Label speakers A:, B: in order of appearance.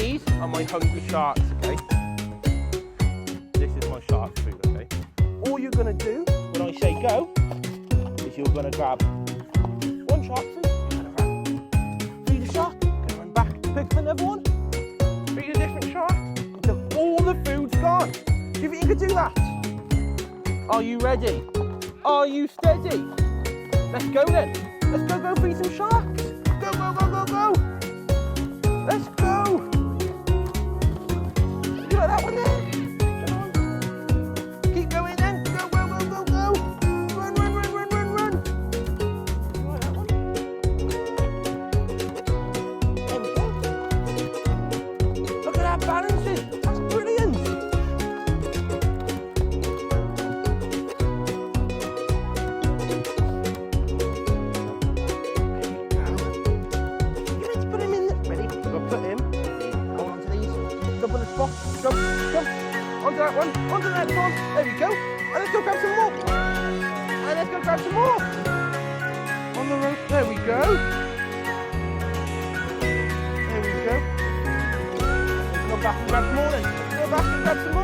A: These are my hungry sharks, okay? This is my shark food, okay? All you're gonna do when I say go is you're gonna grab one shark food, you're gonna grab, feed a shark, gonna run back, pick up another one, feed a different shark until all the food's gone. Do you think you could do that? Are you ready? Are you steady? Let's go then. Let's go feed some sharks. Go, go, go, go, go. Let's go. You like that one there? Keep going then. Go, go, go, go, go. Run, run, run, run, run, run. You like that one? There we go. Look at that balancing. That's brilliant. Jump, jump, onto that one, onto that one, there we go, and let's go grab some more, and let's go grab some more, on the rope, there we go, let's go back and grab some more then, let's go back and grab some more.